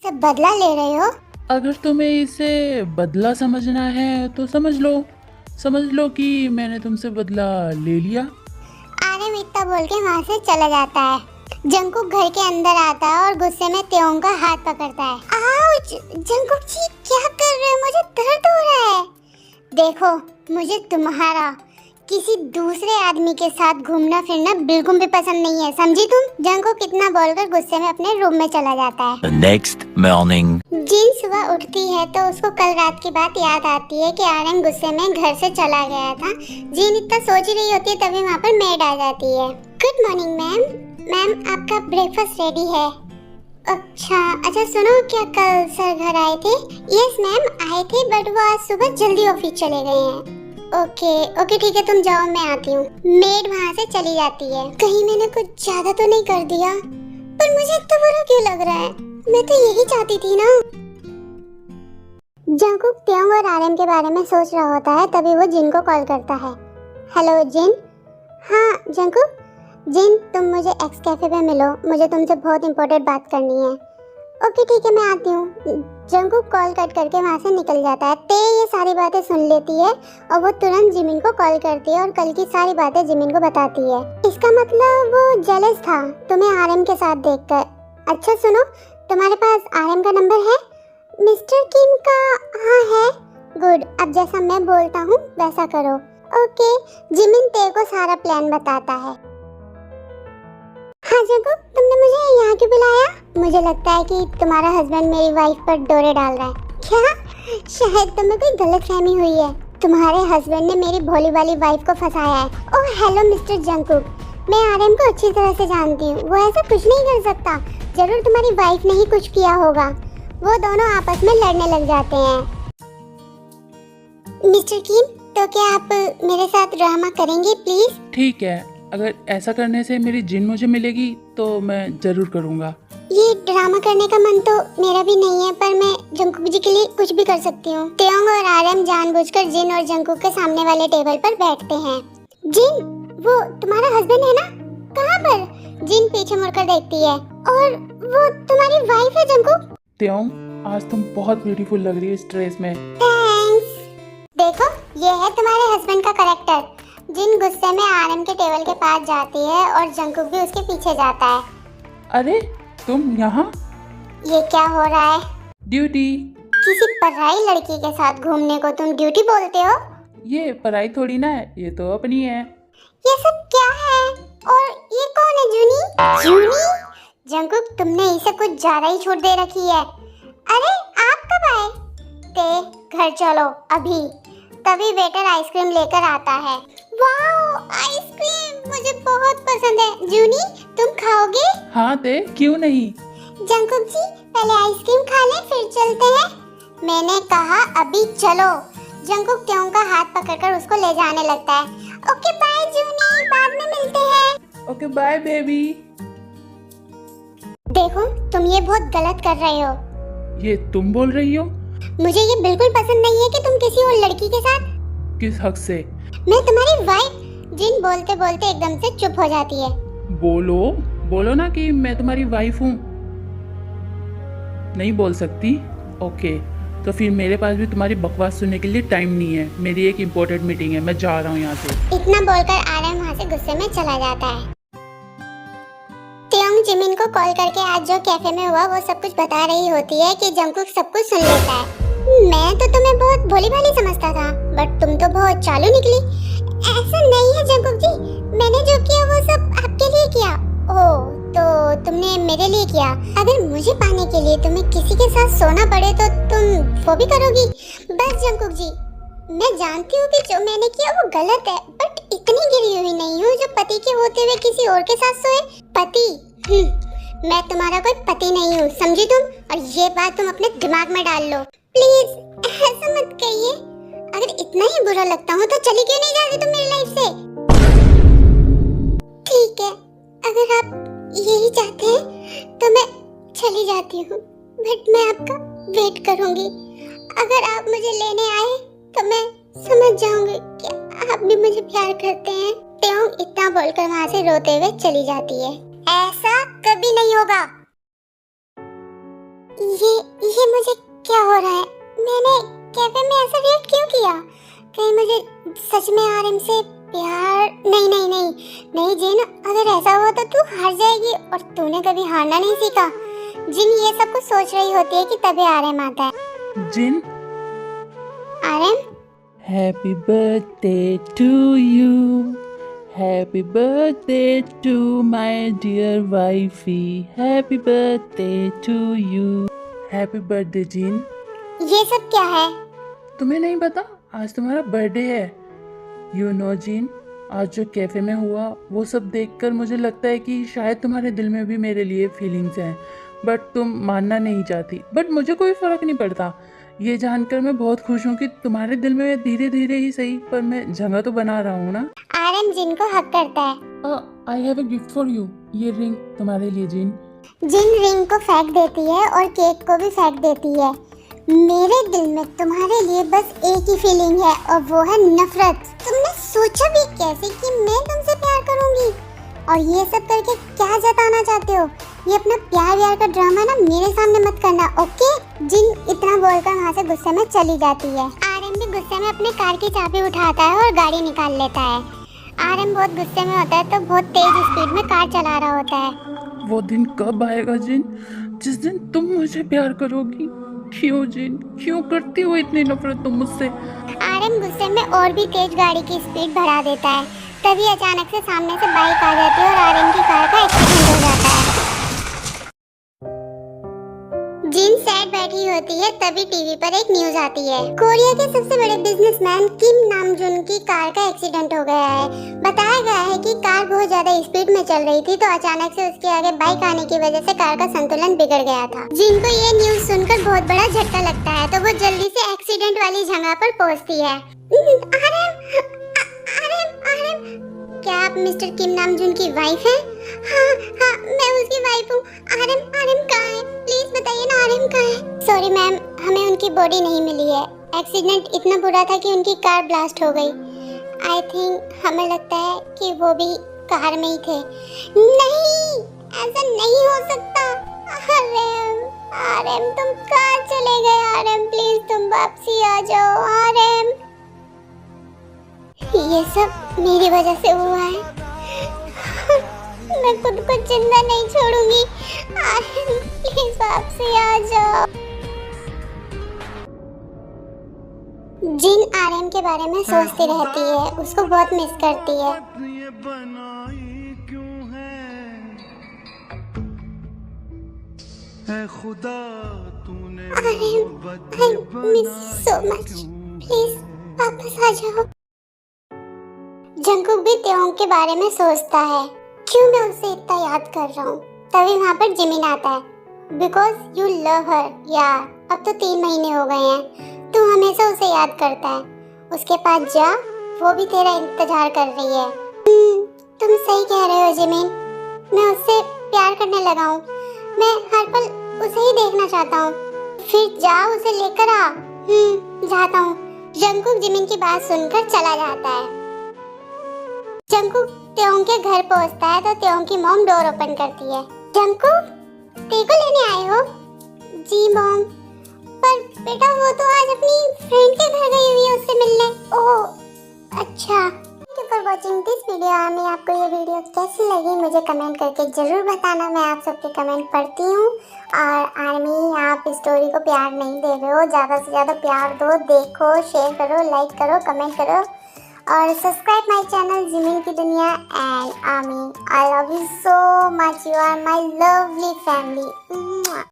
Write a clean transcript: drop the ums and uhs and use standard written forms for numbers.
सब बदला ले रहे हो? अगर तुम्हें इसे बदला समझना है तो समझ लो कि मैंने तुमसे बदला ले लिया। आर्यन इतना बोल के वहाँ से चला जाता है। जंकुक घर के अंदर आता है और गुस्से में त्योंग का हाथ पकड़ता है। आउच! जंकुक जी क्या कर रहे हो? मुझे दर्द हो रहा है। देखो, मुझे तुम्हारा किसी दूसरे आदमी के साथ घूमना फिरना बिल्कुल भी पसंद नहीं है, समझी तुम? जंकुक कितना बोलकर गुस्से में अपने रूम में चला जाता है। The next morning. जिन सुबह उठती है तो उसको कल रात की बात याद आती है कि आर्यन गुस्से में घर से चला गया था। जिन इतना सोच रही होती है तभी वहाँ पर मेड आ जाती है। Good morning ma'am. मैम, आपका ब्रेकफास्ट रेडी है। अच्छा सुनो, क्या कल सर घर आए थे? यस मैम, आए थे, बट वो आज सुबह जल्दी ऑफिस चले गए हैं। ओके ठीक है, तुम जाओ, मैं आती हूँ। मेड वहाँ से चली जाती है। कहीं मैंने कुछ ज्यादा तो नहीं कर दिया? पर मुझे इतना बुरा क्यों लग रहा है? मैं तो यही चाहती थी ना। जंकुक त्योंग और आर्यन के बारे में सोच रहा होता है, तभी वो जिन को कॉल करता है। हेलो जिन। हाँ जंकुक। जिन, तुम मुझे एक्स कैफे पे मिलो, मुझे तुमसे बहुत इंपॉर्टेंट बात करनी है। ओके ठीक है, मैं आती हूँ। जंकुक कॉल कट करके वहाँ से निकल जाता है। ते ये सारी बातें सुन लेती है और वो तुरंत जिमिन को कॉल करती है और कल की सारी बातें जिमिन को बताती है। इसका मतलब वो जेलस था तुम्हें आर्यन के साथ देखकर। अच्छा सुनो, तुम्हारे पास आर्यन का नंबर है? मिस्टर किम का? हाँ है। गुड, अब जैसा मैं बोलता हूँ वैसा करो। ओके। जिमिन ते को सारा प्लान बताता है। हाँ जंकुक, तुमने मुझे यहाँ क्यों बुलाया? मुझे लगता है कि तुम्हारा हस्बैंड मेरी वाइफ पर डोरे डाल रहा है। क्या? शायद तुम्हें कोई गलतफहमी हुई है। तुम्हारे हस्बैंड ने मेरी भोली वाली वाइफ को फंसाया है। ओह हेलो मिस्टर जंकुक, मैं आर्यन को अच्छी तरह से जानती हूँ। वो ऐसा कुछ नहीं कर सकता। जरूर तुम्हारी वाइफ ने ही कुछ किया होगा। वो दोनों आपस में लड़ने लग जाते हैं। मिस्टर किम, तो क्या आप मेरे साथ ड्रामा करेंगे प्लीज? ठीक है, अगर ऐसा करने से मेरी जिन मुझे मिलेगी तो मैं जरूर करूँगा। ये ड्रामा करने का मन तो मेरा भी नहीं है, पर मैं जंकुक जी के लिए कुछ भी कर सकती हूँ। त्योंग और आर्यन जानबूझकर जिन और जंकुक के सामने वाले टेबल पर बैठते हैं। जिन, वो तुम्हारा हस्बैंड है ना? कहाँ पर? जिन पीछे मुड़कर देखती है। और वो तुम्हारी वाइफ है जंकुक? त्योंग, आज तुम बहुत ब्यूटीफुल लग रही है इस ड्रेस में। थैंक्स। देखो, ये है तुम्हारे हस्बैंड का कैरेक्टर। जिन गुस्से में आर्यन के टेबल के पास जाती है और जंकुक भी उसके पीछे जाता है। अरे तुम यहाँ? ये क्या हो रहा है? ड्यूटी। किसी पराई लड़की के साथ घूमने को तुम ड्यूटी बोलते हो? ये पराई थोड़ी ना है, ये तो अपनी है। ये सब क्या है? और ये कौन है? जूनी? जूनी? जंकुक, तुमने इसे कुछ ज्यादा ही छूट दे रखी है। अरे आप कब आए? ते घर चलो अभी। तभी वेटर आइसक्रीम लेकर आता है। वाओ, आइसक्रीम मुझे बहुत पसंद है। जूनी, तुम खाओगे? हाँ ते, क्यों नहीं। जंकुक जी, पहले आइसक्रीम खा लें फिर चलते हैं। मैंने कहा अभी चलो। जंकुक त्योंग का हाथ पकड़कर उसको ले जाने लगता है। ओके बाय जूनी, बाद में मिलते हैं। Okay bye baby. देखो, तुम ये बहुत गलत कर रहे हो। ये तुम बोल रही हो? मुझे ये बिल्कुल पसंद नहीं है कि तुम किसी और लड़की के साथ। किस हक से? मैं तुम्हारी वाइफ। जिन बोलते बोलते एकदम से चुप हो जाती है। बोलो ना कि मैं तुम्हारी वाइफ हूँ। नहीं बोल सकती? ओके, तो फिर मेरे पास भी तुम्हारी बकवास सुनने के लिए टाइम नहीं है। मेरी एक इम्पोर्टेंट मीटिंग है, मैं जा रहा हूँ यहाँ से। इतना बोलकर आर्यन वहाँ से गुस्से में चला जाता है। त्योंग जिमिन को कॉल करके आज जो कैफे में हुआ वो सब कुछ बता रही होती है कि जंकुक सब कुछ सुन लेता है। मैं तो तुम्हें बहुत भोली भाली समझता था, बट तुम तो बहुत चालू निकली। ऐसा नहीं है जंकुक जी, मैंने जो किया वो सब आपके लिए किया। ओह, तो तुमने मेरे लिए किया। अगर मुझे पाने के लिए तुम्हें किसी के साथ सोना पड़े तो तुम वो भी करोगी। बस जंकुक जी, मैं जानती हूँ कि जो मैंने किया वो गलत है, बट इतनी गिरी हुई नहीं हूँ जो पति के होते हुए किसी और के साथ सोए। पति? मैं तुम्हारा कोई पति नहीं हूँ, समझी तुम? और ये बात तुम अपने दिमाग में डाल लो। प्लीज ऐसा मत कहिए। अगर इतना ही बुरा लगता हूँ तो चली क्यों नहीं जाती तुम मेरी लाइफ से? ठीक है, अगर आप यही चाहते हैं तो मैं चली जाती हूँ, बट मैं आपका वेट करूँगी। अगर आप मुझे लेने आए तो मैं समझ जाऊंगी कि आप भी मुझे प्यार करते हैं। त्योंग इतना बोलकर वहाँ से रोते हुए चली जाती है। ऐसा कभी नहीं होगा। ये मुझे क्या हो रहा है? मैंने कैफे में ऐसा रिएक्ट क्यों किया? कहीं मुझे सच में आरएम से प्यार? नहीं जिन, अगर ऐसा हुआ तो तू हार जाएगी, और तूने कभी हारना नहीं सीखा। जिन ये सब कुछ सोच रही होती है कि तभी आरएम आता है। Jin, RM, happy birthday to you, happy birthday to my dear wifey, happy birthday to you. Happy birthday Jin. ये सब क्या है? तुम्हें नहीं पता, आज तुम्हारा बर्थडे है। यू नो जिन, आज जो कैफे में हुआ वो सब देखकर मुझे लगता है कि शायद तुम्हारे दिल में भी मेरे लिए फीलिंग्स हैं, बट तुम मानना नहीं चाहती। बट मुझे कोई फ़र्क नहीं पड़ता। ये जानकर मैं बहुत खुश हूँ कि तुम्हारे दिल में धीरे धीरे ही सही, पर मैं जगह तो बना रहा हूँ ना। आरएम जिन को हक करता है। I have a gift for you, ये रिंग तुम्हारे लिए जिन। जिन रिंग को फेंक देती है और केक को भी फेंक देती है। मेरे दिल में तुम्हारे लिए बस एक ही फीलिंग है, और वो है नफरत। तुमने सोचा भी कैसे कि मैं तुमसे प्यार करूंगी? और ये सब करके क्या जताना चाहते हो? ये अपना प्यार का ड्रामा ना मेरे सामने मत करना, ओके? जिन इतना बोलकर वहाँ से गुस्से में चली जाती है। आरएम भी गुस्से में अपनी कार की चाबी उठाता है और गाड़ी निकाल लेता है। आरएम बहुत गुस्से में होता है तो बहुत तेज स्पीड में कार चला रहा होता है। वो दिन कब आएगा जिन, जिस दिन तुम मुझे प्यार करोगी? क्यों जिन, क्यों करती हो इतनी नफरत तुम मुझसे? आरएम गुस्से में और भी तेज गाड़ी की स्पीड बढ़ा देता है। तभी अचानक से सामने से बाइक आ जाती है और आरएम की कार का एक्सीडेंट हो जाता है। जिन सैड बैठी होती है तभी टीवी पर एक न्यूज आती है। कोरिया के सबसे बड़े बिजनेसमैन किम नामजुन की कार का एक्सीडेंट हो गया है। बताया गया है कि कार बहुत ज्यादा स्पीड में चल रही थी तो अचानक से उसके आगे बाइक आने की वजह से कार का संतुलन बिगड़ गया था। जिन को ये न्यूज सुनकर बहुत बड़ा झटका लगता है तो वो जल्दी से एक्सीडेंट वाली जगह पर पहुंचती है। क्या आप मिस्टर किम नामजुन की वाइफ हैं? हाँ, मैं उसकी वाइफ हूँ। आरएम कहाँ है? प्लीज बताइए ना, आरएम कहाँ है? सॉरी मैम, हमें उनकी बॉडी नहीं मिली है। एक्सीडेंट इतना बुरा था कि उनकी कार ब्लास्ट हो गई। आई थिंक, हमें लगता है कि वो भी कार में ही थे। नहीं, ऐसा नहीं हो सकता। आरएम तुम कहाँ चले गए? आरएम प्लीज तुम वापसी आ जाओ। आरएम, ये सब मेरी वजह से हुआ है। मैं खुद को जिंदा नहीं छोड़ूंगी। आरएम प्लीज वापसी आ जाओ। जिन आरएम के बारे में सोचती रहती है, उसको बहुत मिस करती है। RM, I miss so much. Please वापस आ जाओ। जंगकुक भी त्योंग के बारे में सोचता है, क्यों मैं उसे इतना याद कर रहा हूँ। तभी वहाँ पर जिमिन आता है। बिकॉज यू लव हर यार। अब तो 3 महीने हो गए हैं, तू हमेशा उसे याद करता है। उसके पास जा, वो भी तेरा इंतजार कर रही है। तुम सही कह रहे हो जिमिन, मैं उससे प्यार करने लगा हूँ। मैं हर पल उसे ही देखना चाहता हूँ। फिर जा, उसे लेकर आ। जाता हूँ। जंगकुक जिमिन की बात सुनकर चला जाता है। जंगकुक त्योंग के घर पहुंचता है तो त्योंग की मॉम डोर ओपन करती है। जंगकुक, तेको लेने आए हो? जी मॉम, पर बेटा वो तो आज अपनी फ्रेंड के घर गई हुई है उससे मिलने। ओह अच्छा। Thank you for watching this video. हमें आपको ये वीडियो कैसी लगी मुझे कमेंट करके जरूर बताना। मैं आप सबके कमेंट पढ़ती हूँ। और आर्मी, आप स्टोरी को प्यार नहीं दे रहे हो, ज़्यादा से ज़्यादा प्यार दो। देखो, शेयर करो, लाइक करो, कमेंट करो और सब्सक्राइब माय चैनल जिमिन की दुनिया। And army, I love you so much. You are my lovely family.